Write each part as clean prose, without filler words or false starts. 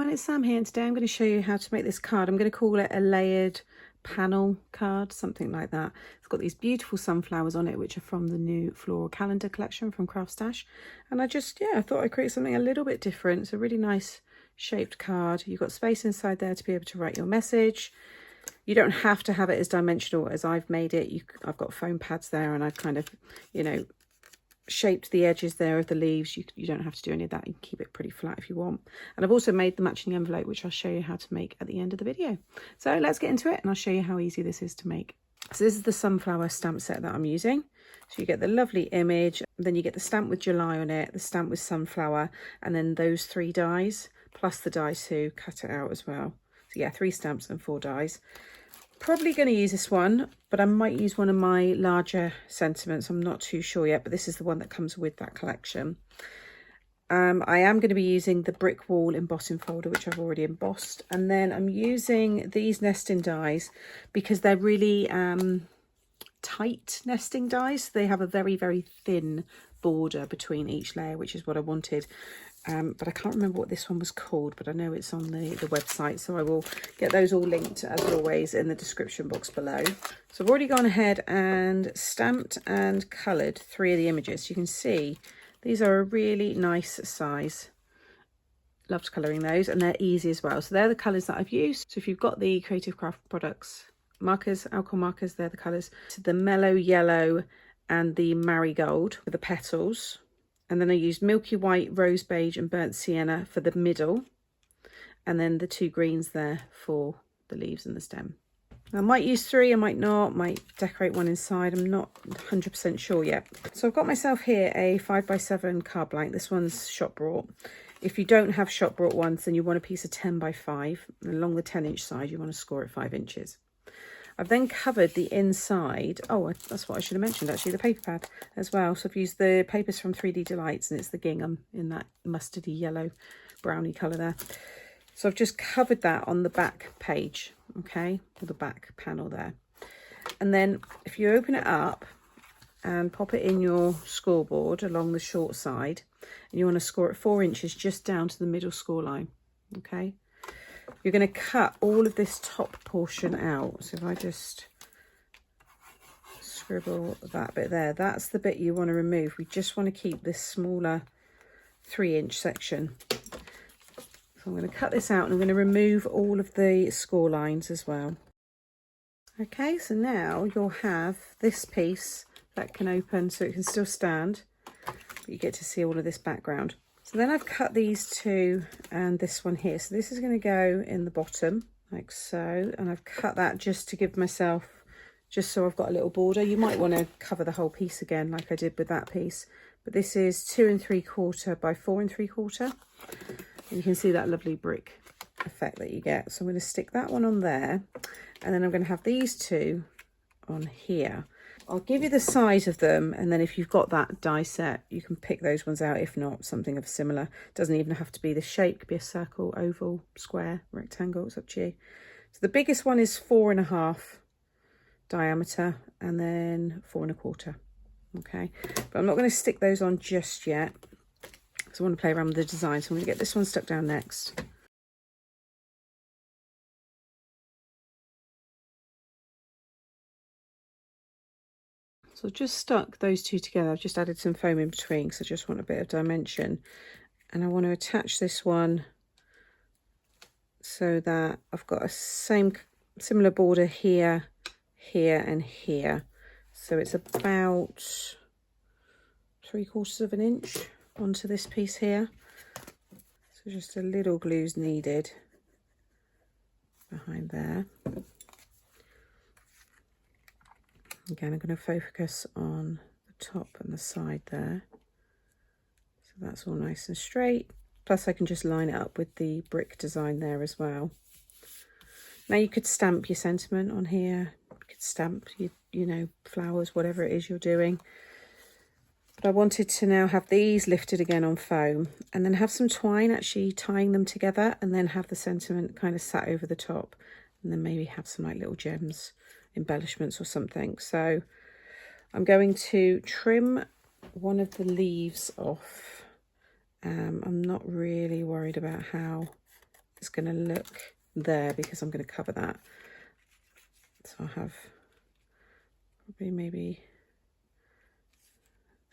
everyone, it's Sam here, and today I'm going to show you how to make this card. I'm going to call it a layered panel card, something like that. It's got these beautiful sunflowers on it, which are from the new Floral Calendar collection from Craft Stash. And I thought I'd create something a little bit different. It's a really nice shaped card. You've got space inside there to be able to write your message. You don't have to have it as dimensional as I've made it. I've got foam pads there, and I've kind of, shaped the edges there of the leaves. You don't have to do any of that. You can keep it pretty flat if you want. And I've also made the matching envelope, which I'll show you how to make at the end of the video. So let's get into it, and I'll show you how easy this is to make. So this is the sunflower stamp set that I'm using. So you get the lovely image, then you get the stamp with July on it, the stamp with sunflower, and then those 3 dies, plus the dies to cut it out as well. So yeah, 3 stamps and 4 dies. Probably going to use this one, but I might use one of my larger sentiments. I'm not too sure yet, but this is the one that comes with that collection. I am going to be using the brick wall embossing folder, which I've already embossed, and then I'm using these nesting dies because they're really tight nesting dies. They have a very, very thin border between each layer, which is what I wanted. But I can't remember what this one was called, but I know it's on the website, so I will get those all linked as always in the description box below. So I've already gone ahead and stamped and coloured 3 of the images. You can see these are a really nice size. Loved colouring those, and they're easy as well. So they're the colours that I've used. So if you've got the Creative Craft Products markers, alcohol markers, they're the colours. So the mellow yellow and the marigold for the petals. And then I used milky white, rose beige and burnt sienna for the middle. And then the 2 greens there for the leaves and the stem. I might use 3, I might not, might decorate one inside. I'm not 100% sure yet. So I've got myself here a 5x7 card blank. This one's shop bought. If you don't have shop bought ones, then you want a piece of 10x5. And along the 10-inch side, you want to score it 5 inches. I've then covered the inside. Oh, that's what I should have mentioned actually, the paper pad as well. So I've used the papers from 3D Delights, and it's the gingham in that mustardy yellow brownie colour there. So I've just covered that on the back page, okay, or the back panel there. And then if you open it up and pop it in your scoreboard along the short side, and you want to score it 4 inches just down to the middle score line, okay. You're going to cut all of this top portion out. So if I just scribble that bit there, that's the bit you want to remove. We just want to keep this smaller 3-inch section. So I'm going to cut this out, and I'm going to remove all of the score lines as well. Okay, so now you'll have this piece that can open so it can still stand, but you get to see all of this background. So then I've cut these 2 and this one here. So this is going to go in the bottom like so. And I've cut that just to give myself, just so I've got a little border. You might want to cover the whole piece again like I did with that piece. But this is 2 3/4 by 4 3/4. And you can see that lovely brick effect that you get. So I'm going to stick that one on there. And then I'm going to have these 2 on here. I'll give you the size of them, and then if you've got that die set, you can pick those ones out. If not, something of similar. Doesn't even have to be the shape, could be a circle, oval, square, rectangle, it's up to you. So the biggest one is 4.5 diameter, and then 4 1/4. Okay, but I'm not going to stick those on just yet because I want to play around with the design. So I'm going to get this one stuck down next. So I've just stuck those 2 together. I've just added some foam in between because I just want a bit of dimension. And I want to attach this one so that I've got a similar border here, here and here. So it's about 3/4 of an inch onto this piece here. So just a little glue's needed behind there. Again, I'm going to focus on the top and the side there. So that's all nice and straight. Plus I can just line it up with the brick design there as well. Now you could stamp your sentiment on here. You could stamp your, flowers, whatever it is you're doing. But I wanted to now have these lifted again on foam, and then have some twine actually tying them together, and then have the sentiment kind of sat over the top, and then maybe have some like little gems, embellishments or something. So I'm going to trim one of the leaves off. I'm not really worried about how it's going to look there because I'm going to cover that. So I'll have probably maybe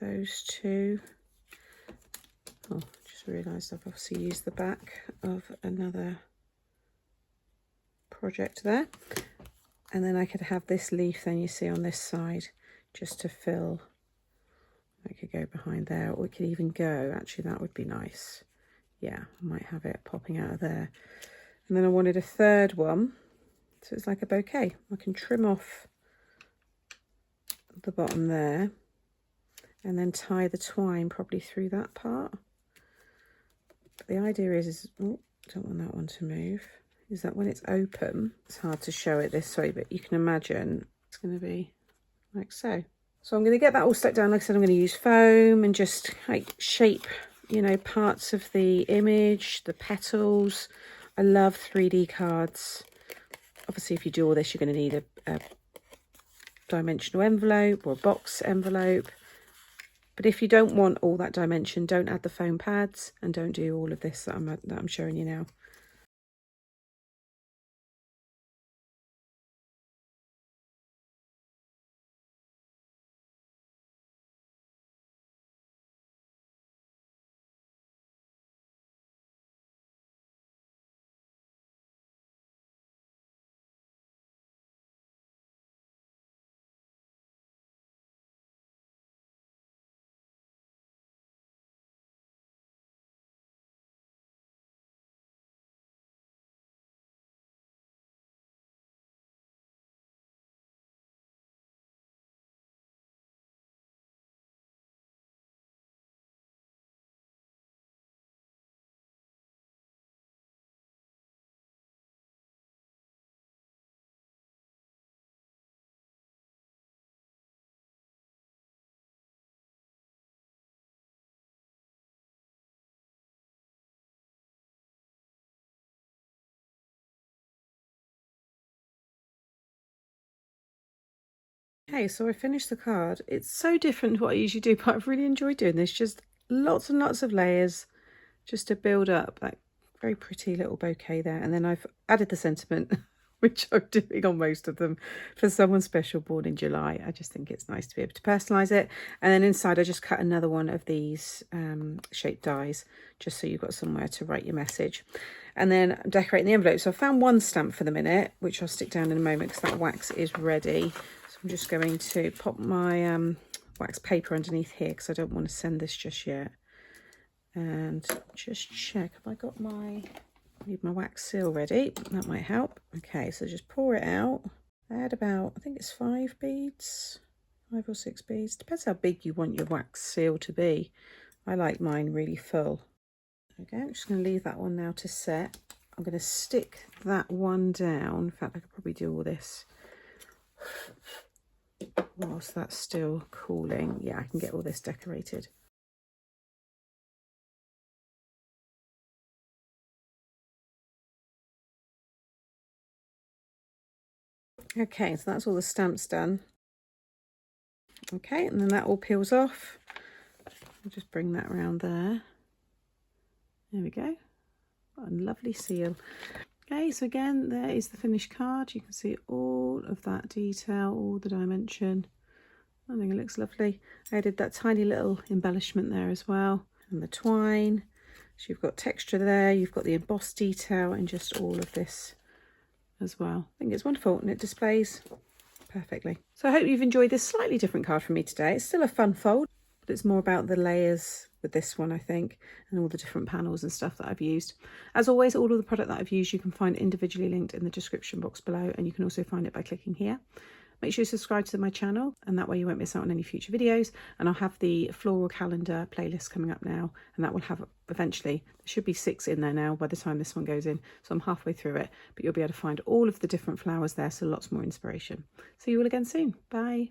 those two. Oh, just realised I've obviously used the back of another project there. And then I could have this leaf then you see on this side just to fill. I could go behind there, or it could even go, actually that would be nice. Yeah, I might have it popping out of there. And then I wanted a third one, so it's like a bouquet. I can trim off the bottom there and then tie the twine probably through that part. But the idea is oh, don't want that one to move, is that when it's open, it's hard to show it this way, but you can imagine it's going to be like so. So I'm going to get that all stuck down. Like I said, I'm going to use foam and just like shape, you know, parts of the image, the petals. I love 3D cards. Obviously, if you do all this, you're going to need a dimensional envelope or a box envelope. But if you don't want all that dimension, don't add the foam pads and don't do all of this that I'm showing you now. Okay, so I finished the card. It's so different to what I usually do, but I've really enjoyed doing this. Just lots and lots of layers just to build up that very pretty little bouquet there. And then I've added the sentiment, which I'm doing on most of them, for someone special born in July. I just think it's nice to be able to personalise it. And then inside I just cut another one of these shaped dies, just so you've got somewhere to write your message. And then I'm decorating the envelope. So I found one stamp for the minute, which I'll stick down in a moment because that wax is ready. So I'm just going to pop my wax paper underneath here because I don't want to send this just yet. And just check, have I got my, need my wax seal ready? That might help. Okay, so just pour it out. I had about, I think it's 5 beads, 5 or 6 beads. Depends how big you want your wax seal to be. I like mine really full. Okay, I'm just going to leave that one now to set. I'm going to stick that one down. In fact, I could probably do all this whilst that's still cooling. Yeah, I can get all this decorated. Okay, so that's all the stamps done. Okay, and then that all peels off. I'll just bring that around there. There we go. What a lovely seal. Okay, so again, there is the finished card. You can see all of that detail, all the dimension. I think it looks lovely. I added that tiny little embellishment there as well, and the twine. So you've got texture there, you've got the embossed detail, and just all of this as well. I think it's wonderful, and it displays perfectly. So I hope you've enjoyed this slightly different card from me today. It's still a fun fold, but it's more about the layers with this one, I think, and all the different panels and stuff that I've used. As always, all of the product that I've used you can find individually linked in the description box below, and you can also find it by clicking here. Make sure you subscribe to my channel, and that way you won't miss out on any future videos. And I'll have the floral calendar playlist coming up now, and that will have eventually, there should be 6 in there now by the time this one goes in. So I'm halfway through it, but you'll be able to find all of the different flowers there, so lots more inspiration. See you all again soon. Bye.